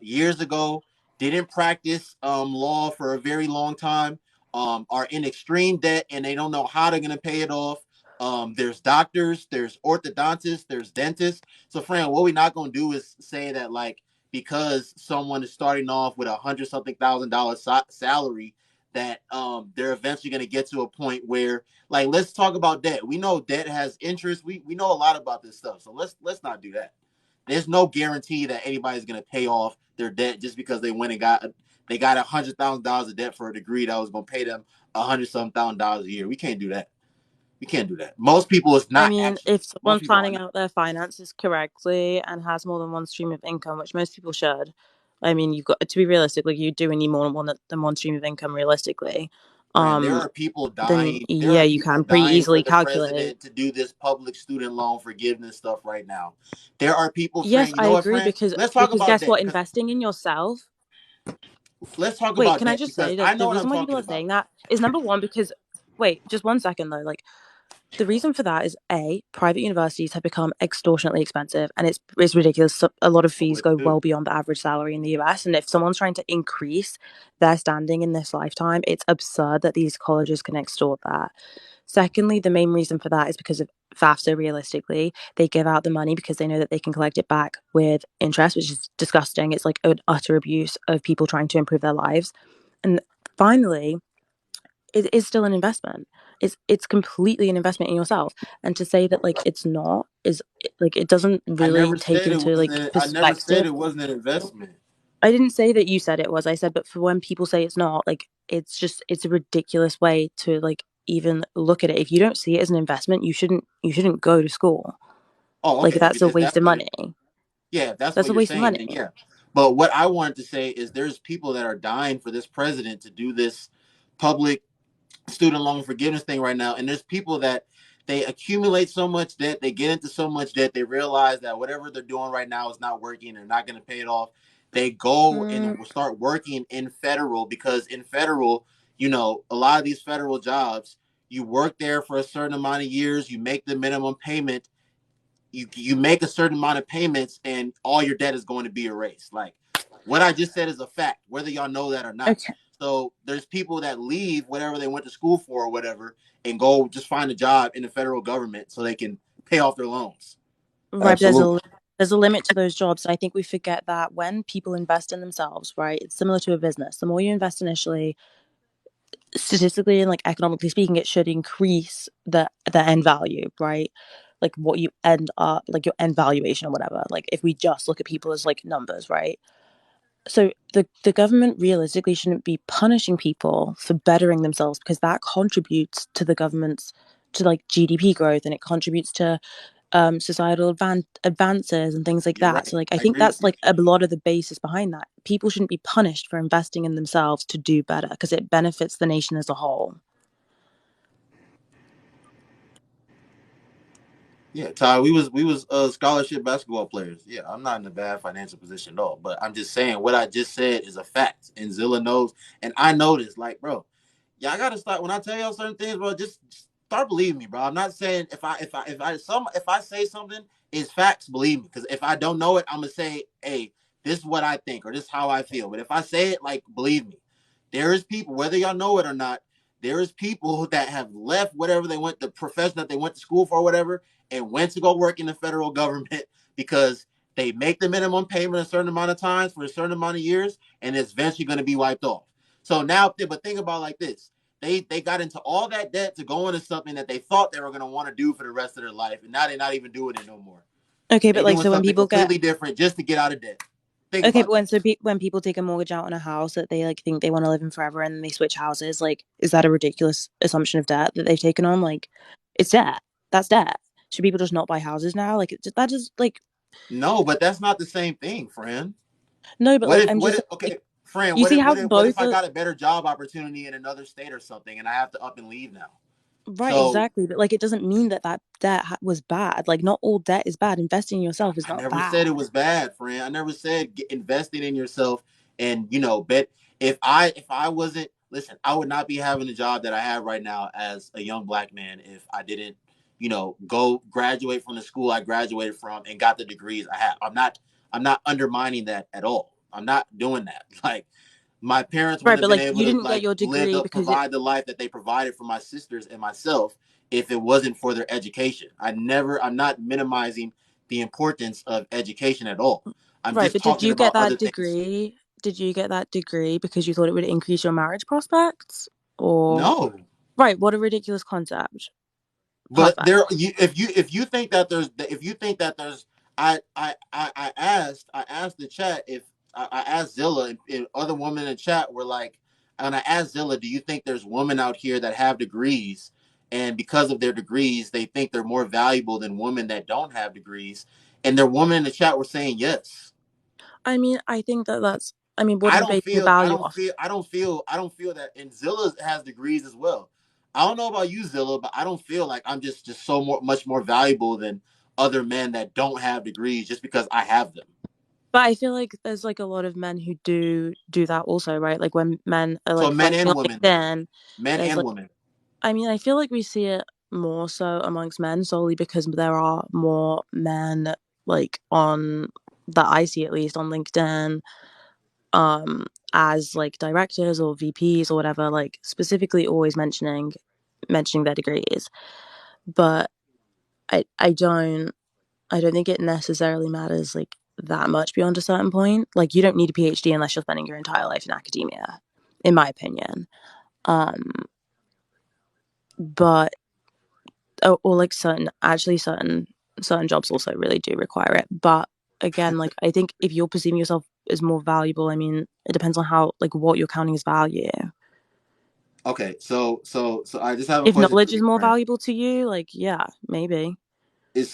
S1: years ago, didn't practice law for a very long time, are in extreme debt and they don't know how they're gonna pay it off. There's doctors, there's orthodontists, there's dentists. So, friend, what we're not gonna do is say that like because someone is starting off with $100-something thousand salary that they're eventually going to get to a point where like let's talk about debt. We know debt has interest. We know a lot about this stuff. So let's not do that. There's no guarantee that anybody's going to pay off their debt just because they went and got $100,000 of debt for a degree that was going to pay them $100-some thousand a year. We can't do that. We can't do that. Most people is
S2: I
S1: not
S2: mean,
S1: actually.
S2: if
S1: Most
S2: someone's
S1: people are
S2: planning
S1: not.
S2: out their finances correctly and has more than one stream of income, which most people should, I mean, you've got to be realistic. Like you do need more than one stream of income realistically.
S1: Friend, there
S2: Um,
S1: are people
S2: then
S1: dying. There
S2: yeah,
S1: are
S2: you
S1: people
S2: can pretty
S1: dying for
S2: easily
S1: the
S2: calculate.
S1: president to do this public student loan forgiveness stuff right now. There are people,
S2: Yes,
S1: friend. You
S2: I
S1: know what,
S2: agree
S1: friend?
S2: because
S1: Let's talk about
S2: guess
S1: that
S2: what?
S1: because
S2: Investing in yourself.
S1: let's talk
S2: Wait,
S1: about
S2: can I
S1: that
S2: just
S1: because
S2: say
S1: I
S2: that
S1: know
S2: the
S1: what I'm
S2: reason why people
S1: talking
S2: are
S1: about.
S2: saying that is number one because wait, just 1 second though. Like the reason for that is a private universities have become extortionately expensive, and it's ridiculous. So a lot of
S1: I'm
S2: fees
S1: with
S2: go
S1: you.
S2: well beyond the average salary in the US, and if someone's trying to increase their standing in this lifetime, it's absurd that these colleges can extort that. Secondly, the main reason for that is because of FAFSA. Realistically, they give out the money because they know that they can collect it back with interest, which is disgusting. It's like an utter abuse of people trying to improve their lives. And finally, it is still an investment. It's completely an investment in yourself. And to say that like it's not is like it doesn't
S1: I
S2: really
S1: never
S2: take
S1: said it
S2: into like
S1: wasn't. I never said
S2: perspective.
S1: it wasn't an investment.
S2: I didn't say that you said it was. I said, but for when people say it's not, like it's a ridiculous way to like even look at it. If you don't see it as an investment, you shouldn't go to school.
S1: Oh,
S2: Like
S1: okay.
S2: that's a
S1: If
S2: waste
S1: that's
S2: of
S1: what
S2: money.
S1: yeah, if that's
S2: That's
S1: what
S2: a
S1: you're
S2: waste of
S1: saying,
S2: money.
S1: then yeah. But what I wanted to say is there's people that are dying for this president to do this public student loan forgiveness thing right now. And there's people that they accumulate so much debt, they get into so much debt, they realize that whatever they're doing right now is not working, they're not going to pay it off. They go and
S2: Mm,
S1: start working in federal because in federal, a lot of these federal jobs, you work there for a certain amount of years, you make the minimum payment, you make a certain amount of payments, and all your debt is going to be erased. Like what I just said is a fact, whether y'all know that or not.
S2: okay.
S1: So there's people that leave whatever they went to school for or whatever and go just find a job in the federal government so they can pay off their loans.
S2: Right, but
S1: Absolutely.
S2: there's a limit to those jobs. I think we forget that when people invest in themselves, right? It's similar to a business. The more you invest initially, statistically and like economically speaking, it should increase the end value, right? Like what you end up like your end valuation or whatever. Like if we just look at people as like numbers, right? So the government realistically shouldn't be punishing people for bettering themselves because that contributes to the government's to like GDP growth and it contributes to societal advances and things like
S1: You're
S2: that. So
S1: right.
S2: like I
S1: I
S2: think
S1: agree with
S2: that's
S1: you.
S2: like a lot of the basis behind that. People shouldn't be punished for investing in themselves to do better because it benefits the nation as a whole.
S1: Yeah, Ty, we was scholarship basketball players. Yeah, I'm not in a bad financial position at all. But I'm just saying what I just said is a fact. And Zilla knows, and I know this. Like, bro, y'all gotta start when I tell y'all certain things, bro. Just start believing me, bro. I'm not saying if I say something is facts, believe me. Because if I don't know it, I'm gonna say, hey, this is what I think or this is how I feel. But if I say it, like, believe me, there is people, whether y'all know it or not, there is people that have left whatever they went, the profession that they went to school for, or whatever, and went to go work in the federal government because they make the minimum payment a certain amount of times for a certain amount of years, and it's eventually going to be wiped off. So now, but think about it like this: they got into all that debt to go into something that they thought they were going to want to do for the rest of their life, and now they're not even doing it no more.
S2: Okay,
S1: They
S2: but like
S1: doing
S2: so when
S1: something
S2: people get
S1: completely different just to get out of debt. Think
S2: okay,
S1: about
S2: but
S1: that.
S2: when people take a mortgage out on a house that they like think they want to live in forever and then they switch houses, like is that a ridiculous assumption of debt that they've taken on? Like it's debt. That's debt. Should people just not buy houses now? Like that just like
S1: No, but that's not the same thing, friend.
S2: no, but
S1: What
S2: like
S1: if
S2: I'm
S1: what
S2: just
S1: if
S2: like
S1: okay, friend,
S2: you
S1: what
S2: see
S1: if
S2: how
S1: what if what if
S2: both
S1: I
S2: are
S1: got a better job opportunity in another state or something and I have to up and leave now?
S2: right,
S1: So
S2: exactly. But like it doesn't mean that that debt was bad. Like not all debt is bad. Investing in yourself is
S1: I
S2: not
S1: never said it
S2: bad.
S1: was bad, friend. I never said investing in yourself and bet if I wasn't listen, I would not be having the job that I have right now as a young black man if I didn't, go graduate from the school I graduated from and got the degrees I have. I'm not undermining that at all. I'm not doing that. Like my parents
S2: Right,
S1: wouldn't have
S2: but
S1: been
S2: like
S1: able
S2: you
S1: to
S2: didn't get
S1: like
S2: your
S1: live
S2: degree
S1: the
S2: because it
S1: provide the life that they provided for my sisters and myself if it wasn't for their education. I'm not minimizing the importance of education at all. I'm
S2: right,
S1: just
S2: but did
S1: talking
S2: you get
S1: about other
S2: that
S1: things.
S2: degree? Did you get that degree because you thought it would increase your marriage prospects? Or
S1: No,
S2: right, what a ridiculous concept.
S1: but
S2: Perfect.
S1: if you think that there's I asked the chat if I asked Zilla and other women in the chat were like and I asked Zilla, do you think there's women out here that have degrees, and because of their degrees, they think they're more valuable than women that don't have degrees? And their women in the chat were saying yes.
S2: I mean, I think that that's. I mean, what are
S1: I
S2: you
S1: don't
S2: basing the
S1: feel, I
S2: value
S1: don't
S2: off?
S1: feel, I don't feel, I don't feel that. And Zilla has degrees as well. I don't know about you, Zilla, but I don't feel like I'm just so much more valuable than other men that don't have degrees just because I have them.
S2: But I feel like there's like a lot of men who do that also, right? Like when men are
S1: So
S2: like
S1: men
S2: flexing
S1: and
S2: on
S1: women, then
S2: LinkedIn,
S1: men
S2: there's
S1: and
S2: like,
S1: women.
S2: I mean, I feel like we see it more so amongst men solely because there are more men like on that I see at least on LinkedIn, as like directors or VPs or whatever, like specifically always mentioning their degrees. But I I don't think it necessarily matters like that much beyond a certain point. Like you don't need a PhD unless you're spending your entire life in academia, in my opinion. Um, but or like certain jobs also really do require it. But again, like I think if you're perceiving yourself as more valuable, I mean, it depends on how like what you're counting as value.
S1: Okay, so I just have a
S2: If
S1: question for
S2: knowledge is
S1: you,
S2: more
S1: friend.
S2: valuable to you, like yeah, maybe.
S1: Is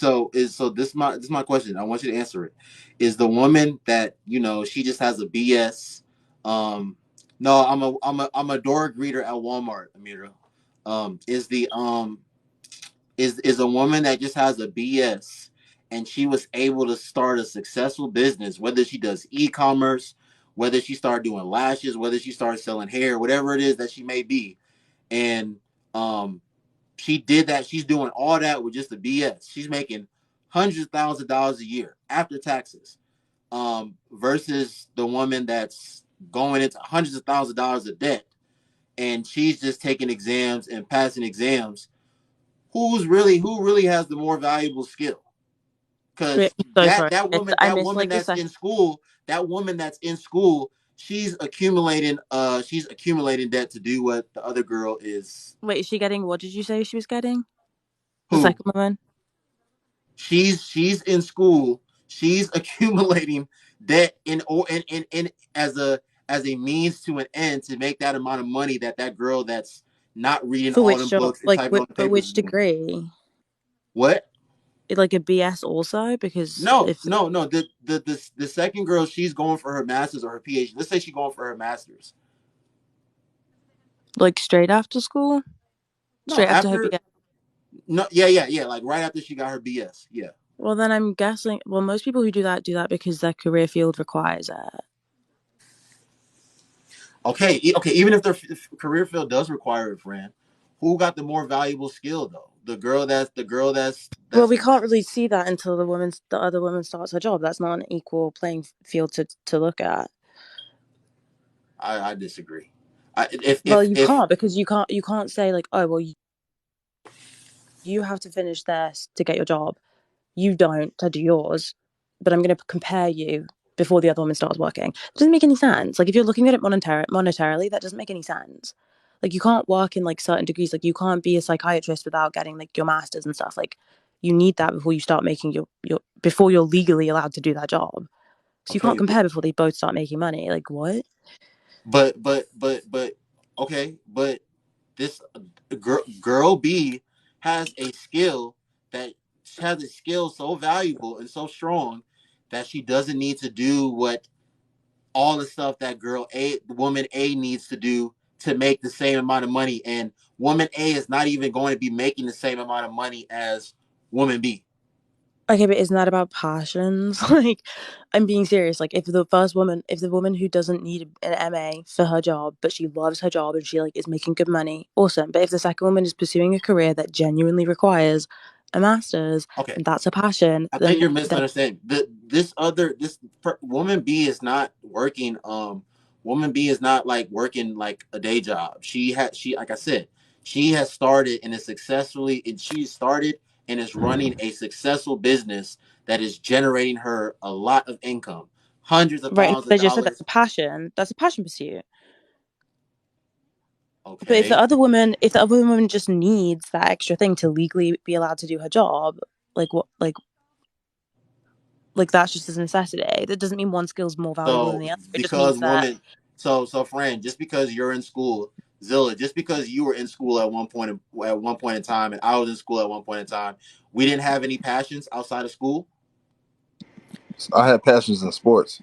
S1: this my question? I want you to answer it. Is the woman that she just has a BS? No, I'm a door greeter at Walmart, Amira. Is the is a woman that just has a BS and she was able to start a successful business, whether she does e-commerce, whether she started doing lashes, whether she started selling hair, whatever it is that she may be, and um she did that. She's doing all that with just the BS. She's making hundreds of thousands of dollars a year after taxes. Versus the woman that's going into hundreds of thousands of dollars of debt and she's just taking exams and passing exams. Who really has the more valuable skill?
S2: Wait,
S1: Because
S2: I'm so sorry. I
S1: that
S2: missed
S1: woman
S2: like the
S1: that's
S2: second.
S1: in school, she's accumulating debt to do what the other girl is.
S2: Wait, is she getting? What did you say she was getting? The
S1: Who
S2: second woman.
S1: she's in school. She's accumulating debt in as a means to an end to make that amount of money that girl that's not reading
S2: For
S1: all
S2: which
S1: them
S2: job?
S1: books and
S2: Like,
S1: typing on the
S2: but
S1: papers
S2: which
S1: is doing.
S2: degree?
S1: What?
S2: Like a BS also? Because
S1: No,
S2: if
S1: no, no. The second girl, she's going for her master's or her PhD. Let's say she's going for her master's.
S2: like straight after school,
S1: No,
S2: straight after her
S1: after
S2: BS.
S1: no, yeah. Like right after she got her BS. Yeah.
S2: Well, then I'm guessing. Well, most people who do that because their career field requires it.
S1: Okay, okay. Even if their career field does require it, friend, who got the more valuable skill though? The girl that's.
S2: Well, we can't really see that until the other woman starts her job. That's not an equal playing field to look at.
S1: I disagree. I, if
S2: Well,
S1: if
S2: you
S1: if
S2: can't because you can't say like, oh well, you have to finish this to get your job. You don't to do yours, but I'm going to compare you before the other woman starts working. It doesn't make any sense. Like if you're looking at it monetarily, that doesn't make any sense. Like you can't work in like certain degrees. Like you can't be a psychiatrist without getting like your masters and stuff. Like you need that before you start making your before you're legally allowed to do that job. So you can't
S1: okay,
S2: compare before they both start making money. Like what?
S1: but okay, but this girl B has a skill that has a skill so valuable and so strong that she doesn't need to do what all the stuff that woman A needs to do to make the same amount of money. And woman A is not even going to be making the same amount of money as woman B.
S2: Okay, but isn't that about passions? Like, I'm being serious. Like, if the woman who doesn't need an MA for her job, but she loves her job and she like is making good money, awesome. But if the second woman is pursuing a career that genuinely requires a master's
S1: Okay,
S2: and that's a passion,
S1: I think
S2: then
S1: you're misunderstanding. This woman B is not working. Woman B is not like working like a day job. She like I said, she has started and is successfully and she started and is running a successful business that is generating her a lot of income, hundreds of
S2: right. And
S1: thousands of
S2: they just said that's
S1: dollars.
S2: a passion. That's a passion pursuit. But
S1: Okay,
S2: if the other woman just needs that extra thing to legally be allowed to do her job, like what, like that's just a necessity. That doesn't mean one skill's more valuable than
S1: so
S2: the other. It just
S1: because
S2: means that
S1: woman So friend, just because you're in school, Zilla, just because you were in school at one point in time, and I was in school at one point in time, we didn't have any passions outside of school.
S3: I had passions in sports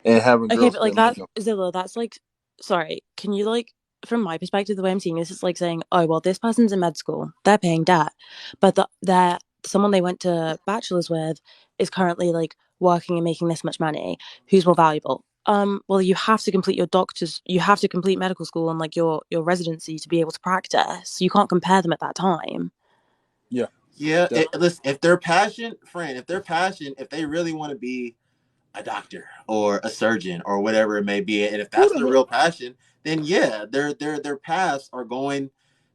S3: and having
S2: Okay,
S3: girls
S2: but like
S3: spend money
S2: that's
S3: on.
S2: Zilla, that's like, sorry, can you like, from my perspective, the way I'm seeing this is like saying, oh well, this person's in med school, they're paying debt, but they're someone they went to bachelor's with is currently like working and making this much money. Who's more valuable? Well, you have to complete your doctors, you have to complete medical school and like your residency to be able to practice. You can't compare them at that time.
S3: Yeah,
S1: Yeah,
S3: definitely.
S1: listen, if their passion, friend, if their passion, if they really want to be a doctor or a surgeon or whatever it may be, and if
S3: Who
S1: that's
S3: the
S1: their
S3: hell?
S1: real passion, then yeah, their paths are going,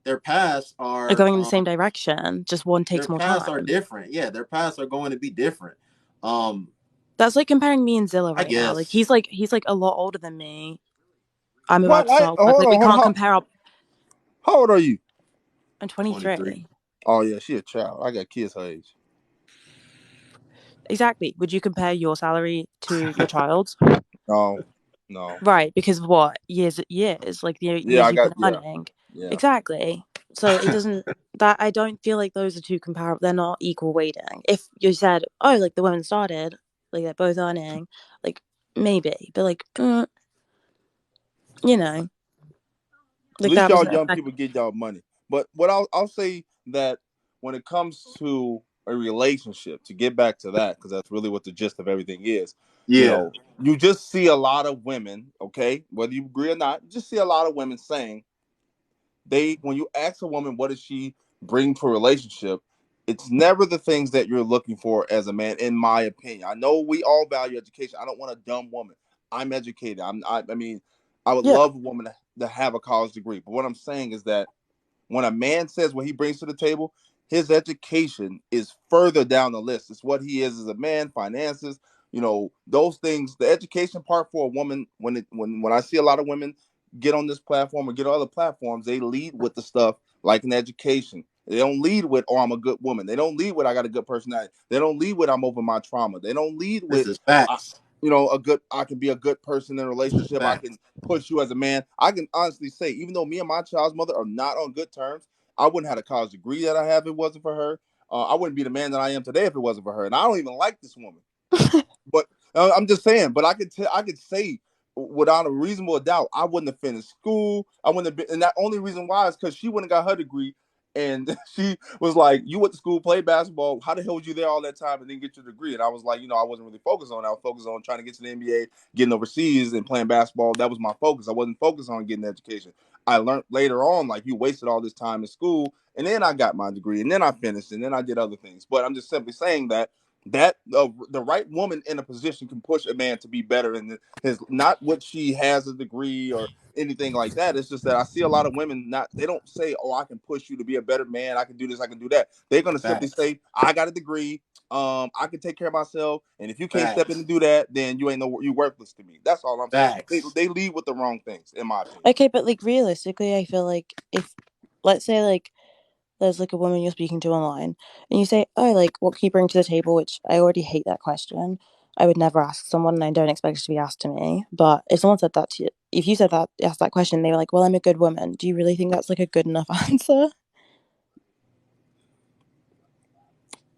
S1: their paths
S2: Are
S1: are
S2: going in the same direction, just one
S1: their
S2: takes more
S1: paths are
S2: time.
S1: different. Yeah, their paths are going to be different. Um,
S2: That's like comparing me and Zilla
S1: I
S2: right now. Like
S1: guess.
S2: he's like a lot older than me. I'm about
S3: What?
S2: to start work.
S3: Hold
S2: Like
S3: on,
S2: we
S3: hold on.
S2: can't compare our
S3: How old are you?
S2: I'm
S1: 23.
S2: 23.
S3: Oh yeah, she a child. I got kids her age.
S2: Exactly. Would you compare your salary to your child's?
S3: No, no.
S2: Right, because of what? Years, like the
S3: Yeah,
S2: years
S3: I
S2: you've
S3: got.
S2: been
S3: Yeah,
S2: earning.
S3: yeah.
S2: Exactly. So it doesn't that I don't feel like those are two comparable. They're not equal weighting. If you said, oh, like the women started, like they're both earning, like maybe, but like, you know,
S3: At
S2: like
S3: least
S2: that
S3: y'all
S2: doesn't
S3: young
S2: affect.
S3: people get y'all money. But what I'll say that when it comes to a relationship, to get back to that, because that's really what the gist of everything is. You
S1: Yeah,
S3: know, you just see a lot of women. Okay, whether you agree or not, you just see a lot of women saying they when you ask a woman what does she bring to a relationship, it's never the things that you're looking for as a man, in my opinion. I know we all value education. I don't want a dumb woman. I'm educated. I mean, I would
S2: Yeah.
S3: love a woman to have a college degree. But what I'm saying is that when a man says what he brings to the table, his education is further down the list. It's what he is as a man, finances, those things. The education part for a woman, when I see a lot of women get on this platform or get on other platforms, they lead with the stuff like an education. They don't lead with, oh, I'm a good woman. They don't lead with, I got a good personality. They don't lead with, I'm over my trauma. They don't lead
S1: this
S3: with,
S1: is
S3: I,
S1: facts.
S3: I can be a good person in a relationship. I can
S1: Facts.
S3: push you as a man. I can honestly say, even though me and my child's mother are not on good terms, I wouldn't have the college degree that I have if it wasn't for her. I wouldn't be the man that I am today if it wasn't for her. And I don't even like this woman. But I'm just saying. But I could say without a reasonable doubt, I wouldn't have finished school. I wouldn't have been, and that only reason why is because she wouldn't have got her degree. And she was like, "You went to school, played basketball. How the hell was you there all that time and didn't get your degree?" And I was like, I wasn't really focused on that. I was focused on trying to get to the NBA, getting overseas, and playing basketball. That was my focus. I wasn't focused on getting education. I learned later on, like, you wasted all this time in school, and then I got my degree, and then I finished, and then I did other things. But I'm just simply saying that the right woman in a position can push a man to be better in his, not what she has a degree or anything like that. It's just that I see a lot of women, not, they don't say, oh, I can push you to be a better man, I can do this, I can do that. They're going to simply
S1: Facts.
S3: say, I got a degree, I can take care of myself, and if you can't step in
S1: Facts.
S3: and do that, then you worthless to me. That's all I'm saying. they,
S1: Facts.
S3: they lead with the wrong things, in my opinion.
S2: Okay, but like realistically, I feel like if, let's say, like there's like a woman you're speaking to online and you say, oh, like what can you bring to the table, which I already hate that question. I would never ask someone and I don't expect it to be asked to me, but if someone said that to you, if you said that, asked that question, they were like, well, I'm a good woman, do you really think that's like a good enough answer?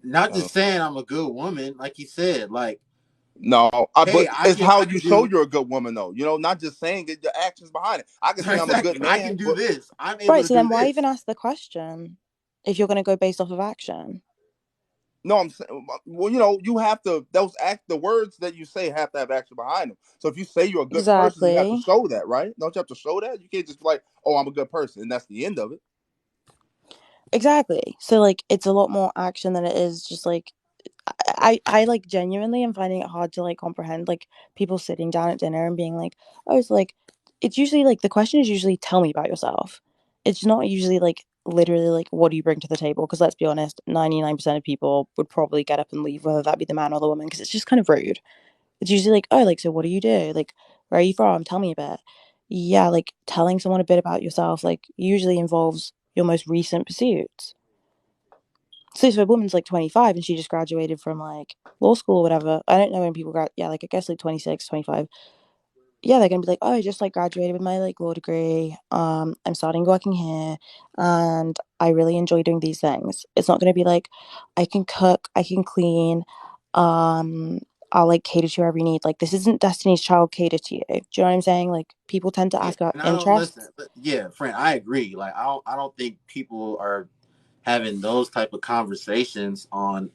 S1: Not
S3: uh,
S1: just saying I'm a good woman, like you said, like,
S3: no,
S1: hey,
S3: but it's how
S1: I
S3: you
S1: can
S3: show
S1: do
S3: you're a good woman, though. Not just saying it, your actions behind it. I can say I'm a
S1: exactly.
S3: good
S1: I can
S3: man,
S1: do
S3: but
S1: this. I'm able
S2: Right,
S1: to
S2: so
S1: do
S2: then why
S1: this.
S2: even ask the question if you're going to go based off of action?
S3: no, I'm saying, well, you have to, the words that you say have to have action behind them. So if you say you're a good person, you have to
S2: Exactly.
S3: show that, right? Don't you have to show that? You can't just be like, oh, I'm a good person, and that's the end of it.
S2: Exactly. So like it's a lot more action than it is just like I like genuinely am finding it hard to like comprehend like people sitting down at dinner and being like, oh, it's like it's usually like the question is usually tell me about yourself. It's not usually like literally like what do you bring to the table? Because let's be honest, 99% of people would probably get up and leave, whether that be the man or the woman, because it's just kind of rude. It's usually like, oh, like so what do you do? Like where are you from? Tell me a bit. Yeah, like telling someone a bit about yourself like usually involves your most recent pursuits. So if a woman's like 25 and she just graduated from like law school or whatever, I don't know when people grad, yeah, like I guess like 26, 25. yeah, they're gonna be like, oh, I just like graduated with my like law degree. I'm starting working here, and I really enjoy doing these things. It's not gonna be like, I can cook, I can clean, um, I'll like cater to your every need. Like this isn't Destiny's Child cater to you. Do you know what I'm saying? Like people tend to
S1: Yeah,
S2: ask about
S1: and I don't listen.
S2: interests.
S1: Yeah, friend, I agree. Like I don't think people are having those type of conversations on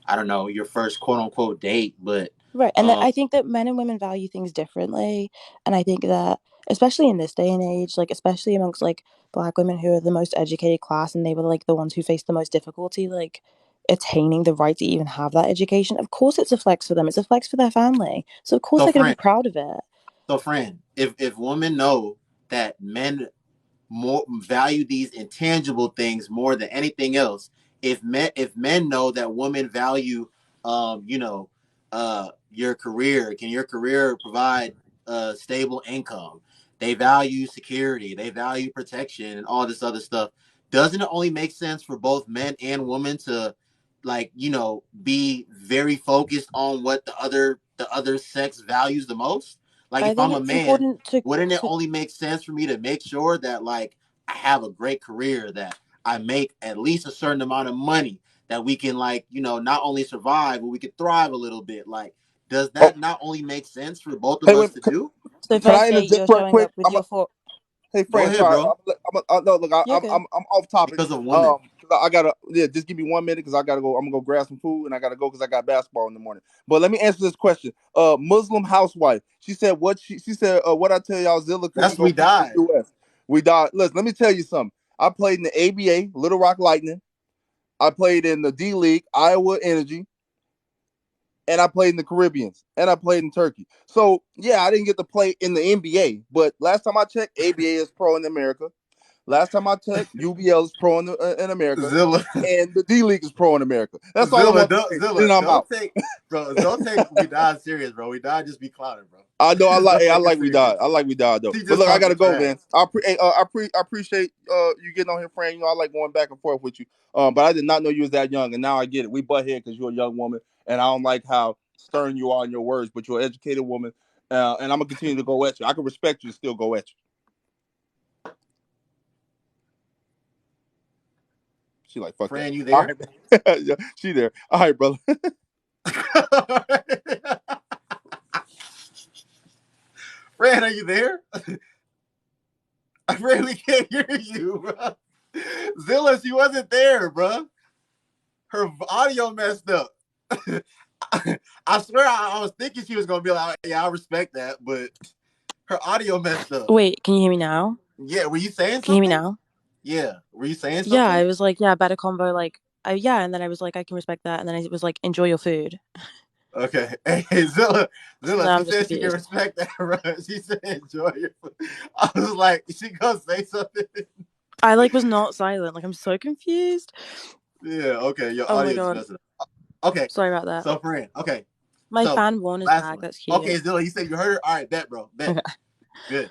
S1: I don't know, your first quote unquote date, but
S2: Right. And that
S1: um
S2: I think that men and women value things differently. And I think that especially in this day and age, like especially amongst like black women who are the most educated class and they were like the ones who faced the most difficulty, like attaining the right to even have that education. Of course it's a flex for them. It's a flex for their family. So of course
S1: so
S2: they're gonna be
S1: friend,
S2: proud of it.
S1: if women know that men more value these intangible things more than anything else. If men know that women value, you know, your career, can your career provide stable income? They value security, they value protection, and all this other stuff. Doesn't it only make sense for both men and women to, like, be very focused on what the other sex values the most? Like,
S2: I
S1: if
S2: think
S1: I'm a
S2: it's
S1: man,
S2: important to
S1: wouldn't it
S2: to
S1: only make sense for me to make sure that, like, I have a great career, that I make at least a certain amount of money, that we can, like, not only survive, but we can thrive a little bit? Like, does
S3: Oh,
S1: that not only make sense for both of
S3: hey,
S1: us
S3: wait,
S1: to do?
S2: so
S3: can I
S2: firstly
S3: interject
S2: you're
S3: right
S2: showing
S3: quick?
S2: up with your for
S3: Hey,
S1: Go
S3: friend,
S1: ahead,
S3: sorry.
S1: bro.
S3: No, look,
S2: you're good.
S3: I'm off topic.
S1: Because of women.
S3: 'Cause I gotta, yeah, just give me 1 minute because I gotta go. I'm gonna go grab some food and I gotta go because I got basketball in the morning. But let me answer this question. Muslim housewife. She said what she said. What I tell y'all, Zilla cookie
S1: That's
S3: gonna
S1: we
S3: beat the
S1: died.
S3: U.S. We died. Listen, let me tell you something. I played in the ABA, Little Rock Lightning. I played in the D League, Iowa Energy, and I played in the Caribbeans, and I played in Turkey. So yeah, I didn't get to play in the NBA, but last time I checked, ABA is pro in America. Last time I checked, UBL is pro in America,
S1: Zilla.
S3: and the D League is pro in America. That's all I
S1: Zilla,
S3: want to
S1: don't,
S3: say.
S1: Zilla,
S3: Then I'm
S1: don't
S3: out.
S1: take, bro. Don't take we died serious, bro. We died just be clowning, bro.
S3: I know I
S1: Just
S3: like.
S1: don't
S3: Hey, I
S1: take it
S3: like we died.
S1: serious.
S3: I like we died though.
S1: She
S3: But
S1: just
S3: look, I gotta
S1: talking
S3: go,
S1: trash.
S3: man. I appreciate you getting on here, friend. I like going back and forth with you. But I did not know you was that young, and now I get it. We butt head because you're a young woman, and I don't like how stern you are in your words. But you're an educated woman, and I'm gonna continue to go at you. I can respect you, and still go at you. She like fuck that.
S1: Fran, you
S3: All
S1: there?
S3: right, man. Yeah, she there. All right, brother.
S1: Fran, are you there? I really can't hear you, bro. Zilla, she wasn't there, bro. Her audio messed up. I swear I was thinking she was gonna be like, yeah, I respect that, but her audio messed up.
S2: Wait, can you hear me now?
S1: Yeah, were you saying
S2: Can you hear me
S1: something?
S2: now?
S1: Yeah, were you saying
S2: Yeah,
S1: something?
S2: I was like, yeah, better combo, like yeah, and then I was like, I can respect that, and then I was like, enjoy your food.
S1: Okay. Hey, Zilla,
S2: So
S1: Zilla,
S2: now
S1: she
S2: I'm just
S1: said she can
S2: confused.
S1: respect that, bro. She said enjoy your food. I was like, she gonna say something.
S2: I like was not silent. Like I'm so confused.
S1: Yeah, okay. Your
S2: Oh my
S1: audio just
S2: god.
S1: messed up. Okay.
S2: Sorry about that.
S1: So, friend. Okay.
S2: My
S1: So,
S2: fan one is
S1: last
S2: back.
S1: one.
S2: That's cute.
S1: Okay, Zilla, you said you heard her? All right, bet, bro. Bet.
S2: Okay.
S1: Good.